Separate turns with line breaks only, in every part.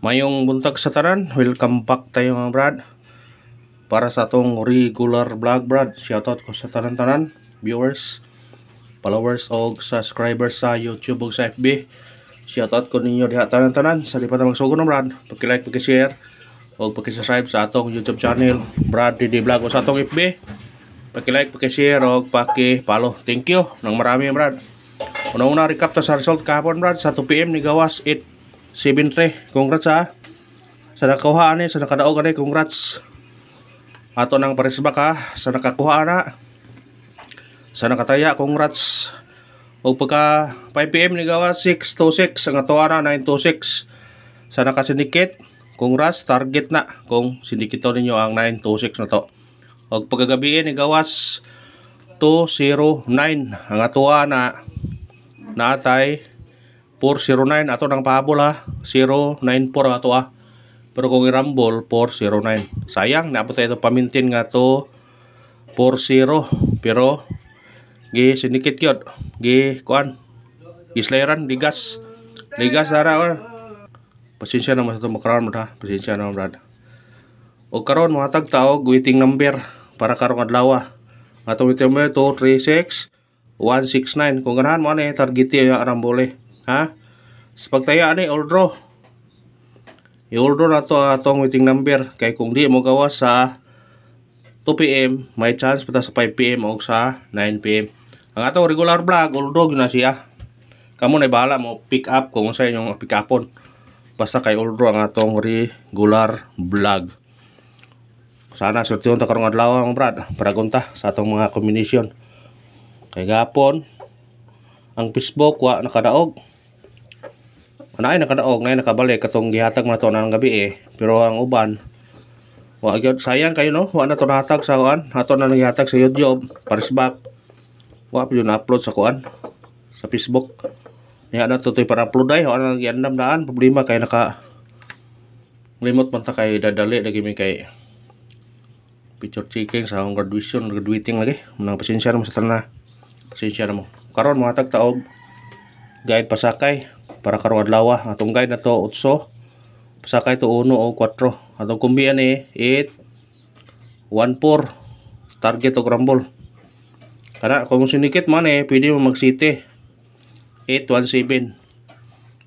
Mayong buntag sa tanan, welcome back tayo mga brad. Para sa atong regular vlog brad, shoutout ko sa tanan-tanan, viewers, followers o subscribers sa YouTube o sa FB. Shoutout ko ninyo diha tanan-tanan. Sa lipat na magsugo ng brad, pag-like, pag-share o pag-subscribe sa atong YouTube channel, Brad DD Vlog, o sa atong FB. Pag-like, pag-share o pag-follow. Thank you nang marami brad. Una-una recap ta sa result kahapon brad sa 2 PM ni gawas 873. Congrats ha. Sa nakakuha ani, sa nakadaog ani, congrats. Ato nang parisbak ha, sa nakakuha na. Sa nakataya, congrats. O pagka 5 PM ni gawas 626, ang ato na 926. Sa nakasindikit, congrats, target na kung sindikito ninyo ang 926 na to. O pagkagabi ni gawas 209, ang ato na natay 409. Ato nang pahabol ha, 094 ang ato pero kung i-rumble 409. Sayang naabot tayo pamintin nga to 40, pero gi sindikit yun, gi kuan gislayaran, ligas dara. Pasensya naman sa ito makaroon mo ha, pasensya naman brad. O karon matag taog waiting number para karong adlaw. Atong waiting number 236169. Kung ganahan mo ani target yung arambole ha. Sa pagtaya ni all draw, i-all draw na to atong waiting number, kay kung di mo gawas sa 2 PM may chance pa sa 5 PM o sa 9 PM. Ang atong regular vlog all draw na siya. Kamo na bahala mo pick up kung sa inyong pick upon. Basta kay all draw ang atong regular vlog. Sana sortyon ta karong adlaw ang brad para gunta sa atong mga combination. Kay gapon ang Facebook wa nakadaog. Anay nakadaog, nay nakabalik katong gihatag man to nang gabi pero ang uban wa gyud, sayang kayo no, wa na to nahatag sa kuan, ato na gihatag sa YouTube parisbak. Wa pa yun na-upload sa kuan sa Facebook. Niya na tutoy para upload ay, wa na giandam daan problema kay naka limot man ta kay dadali lagi mi kay picture checking sa akong graduating lagi. Munang pasensya na mo sa tanan. Pasensya na mo. Karon mohatag taog guide pasakay para karong adlaw. Atong guide na to 8, pasakay to 1 o 4. Atong kumbian 814 target og rumble. Kana kung sindikit man pwede mo mag city 817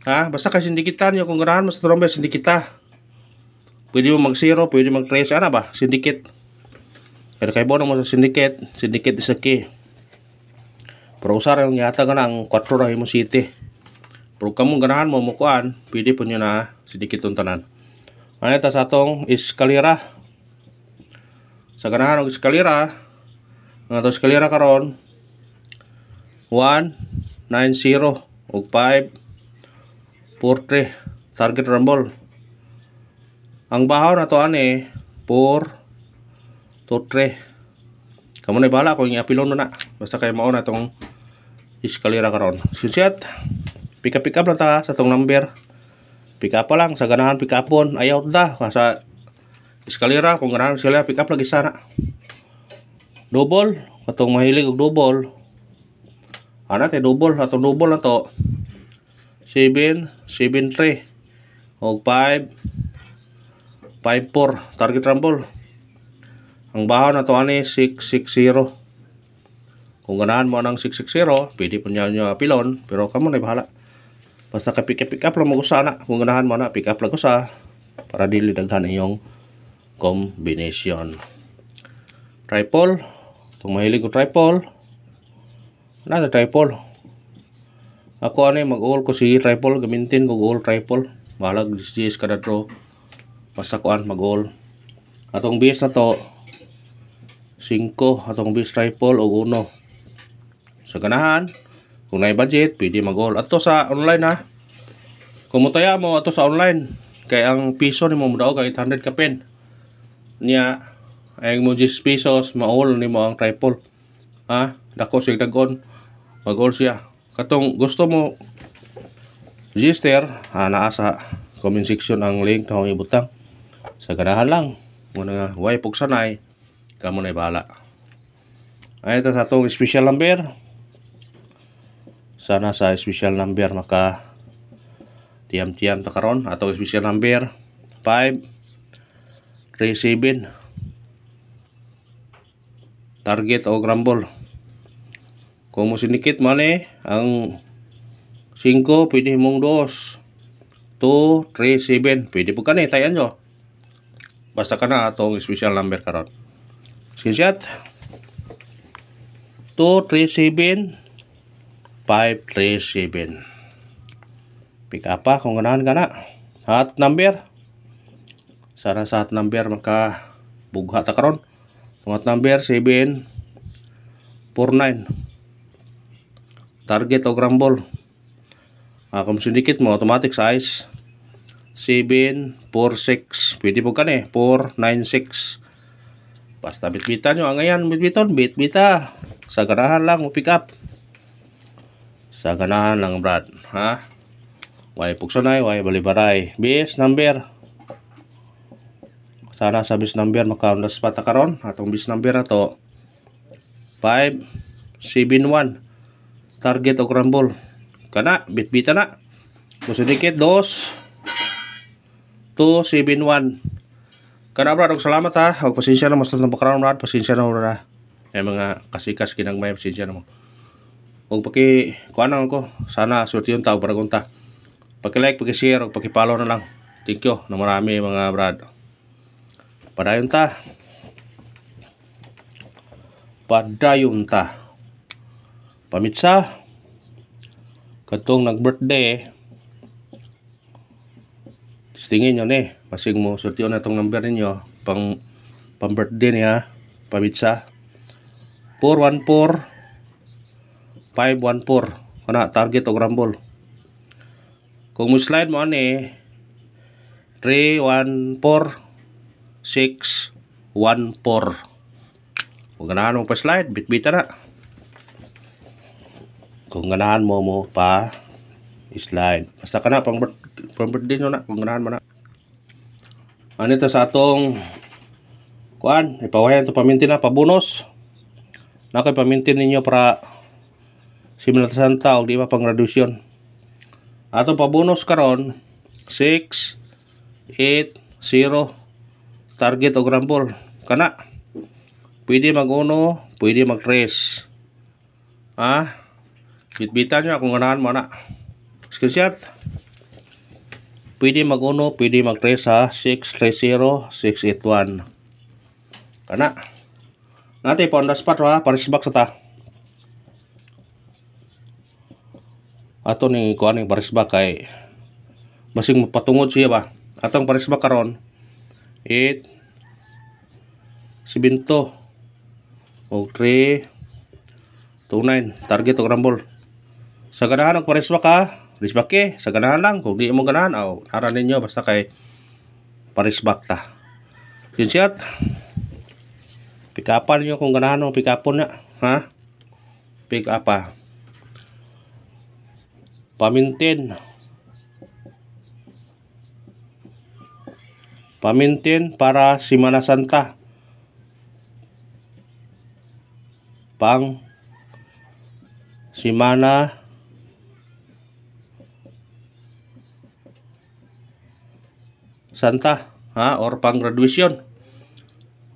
ha. Basta kay sindikitan nyo kung ganahan mo sa trombe sindikita. Pwede mo mag 0, pwede mag 3, ana ba sindikit. Pero kay bono mo sa sindikit is a key. Pero usara yung yata ka na ang 4 na mo city. Pero kamong ganahan mo mukuan, pwede po nyo na sindikit yung tanan. Ano ito sa atong eskalera. Sa ganahan ng eskalera, ang atong eskalera karon 190 o 543 target rumble. Ang bahaw na to 423. Kamu na bahala kung i-apilon na. Basta kayo mauna itong eskalera karon. Susyat, pick up lang ta sa itong number. Pick up pa lang, sa ganahan pick upon, ayaw ta. Sa eskalera, kung ganahan eskalera, pick up lagi sana. Double, katong mahilig og double. Ana tayo double, atong double na to 773 o 554 target rumble. Ang bahaw na to 660. Kung ganahan mo ng 660, pwede po nyo apilon, pero kamo na bahala. Basta ka pick up lang mo sana. Kung ganahan mo na pick up lang ko sa para dili daghan iyong combination. Triple, kung mahilig ko triple, na triple. Ako mag-all ko si triple, gamitin ko all triple. Bahala GS kada draw. Basta kuan mag-all. Atong base na to 5, atong base triple o 1. Sa ganahan, kung na budget, pwede mag-all. Ato sa online ha. Kung mutaya mo ato sa online, kay ang piso ni mo mudaog kay 800 ka pen. Niya, ay mo 10 pesos, ma-all ni mo ang triple. Ha? Dako siya dagon, mag-all siya. Katong gusto mo register, naa sa comment section ang link na akong ibutang. Sa ganahan lang. Muna nga, way pugsanay, kamo na bahala. Ay, ito sa itong special number. Sana sa special number Tiyam-tiyam ta karon atong special number 537. Target o grumble. Kung mo sinikit man ang 5, pwede mong 2, 3, 7. Pwede po kani tayan nyo. Basta ka na atong special number karon. Screenshot. 237 537. Pick up pa kung ganahan ka na. Hot number. Sana sa hot number makabugha ta karon. Hot number 749. Target o grumble. Kung sindikit mo automatic size 746. Pwede po kani 496. Basta bitbitan nyo. Ang ngayon bitbiton, bitbita. Sa ganahan lang mo pick up. Sa ganahan lang brad. Ha? Way pugsanay, way balibaray. Base number. Sana sa base number maka-on spot karon. Atong base number na to 571. Target o grumble. Kana, bitbita na. Musudikit 271. Kana brad, og salamat ha. Og pasensya na mas tatang pagkaroon brad, pasensya na ora. Ay mga kasikas kinagmay, pasensya na mo. Og kuan ko, sana swerte yung tao baragong ta. Paki-like, paki-share, og paki-follow na lang. Thank you na marami mga brad. Padayon ta. Padayon ta. Pamitsa. Katong nag-birthday tingin nyo pasig mo sultiyon na itong number ninyo pang birthday niya pamitsa 414 514 kana target o grumble. Kung mo slide mo 314 614. Kung ganahan mo pa slide bitbita na. Kung ganahan mo pa slide basta kana pang birthday nyo na kung ganahan mo na. Ano ito sa atong kuan ipawayan ito pamintin na pabonus na kay pamintin ninyo para Semana Santa o di ba pang graduation. Atong pabonus karon 680 target o grumble kana pwede mag 1 pwede mag 3 bitbitan nyo kung ganahan mo na. Screenshot. Pwede mag 1 pwede mag 3 sa 630 681 kana natin pa on the spot ha paris box ta ato ni kuan ni paris box kay basing mapatungod siya ba atong paris box karon 8 7 o 3 29 target o grumble. Sa ganahan ng paris box ha risbake sa ganahan lang kung di mo ganahan aran ninyo basta kay parisbak ta. Yun shot. Pick upan niyo kung ganahan mo pick upon na ha. Pick up pa. Pamintin para Semana Santa. Pang Semana Santa ha or pang graduation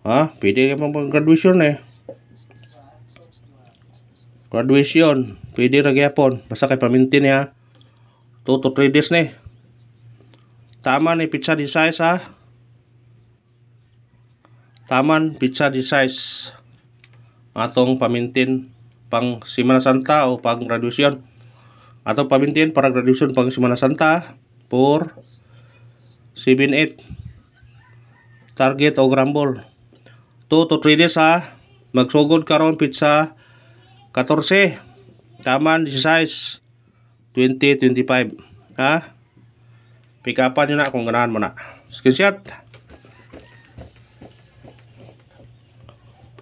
ha pwede ka pang graduation graduation pwede ra gyapon basta kay pamintin niya 2 to 3 days taman pizza di size ha taman pizza di size atong pamintin pang Semana Santa o pang graduation atong pamintin para graduation pang Semana Santa 478 target o grumble 2 to 3 days ha magsugod karon pizza 14 taman 16 20-25 ha pick upan nyo na kung ganahan mo na. Screenshot.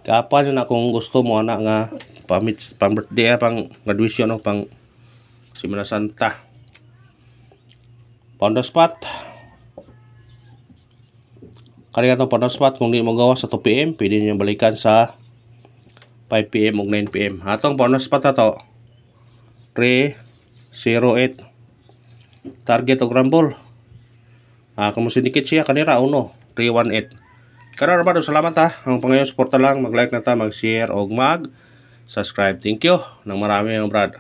Pick upan nyo na kung gusto mo na nga pang birthday pang graduation o pang Semana Santa. On the spot kaya itong on the spot kung di mo gawa sa 2 PM pwede nyo balikan sa 5 PM o 9 PM atong on the spot na to 308 target og rumble. Kung sindikit siya kanira 318. Karon ba salamat ha. Ang pangayon suporta lang, mag-like na ta, mag-share og mag-subscribe. Thank you nang marami mga brad.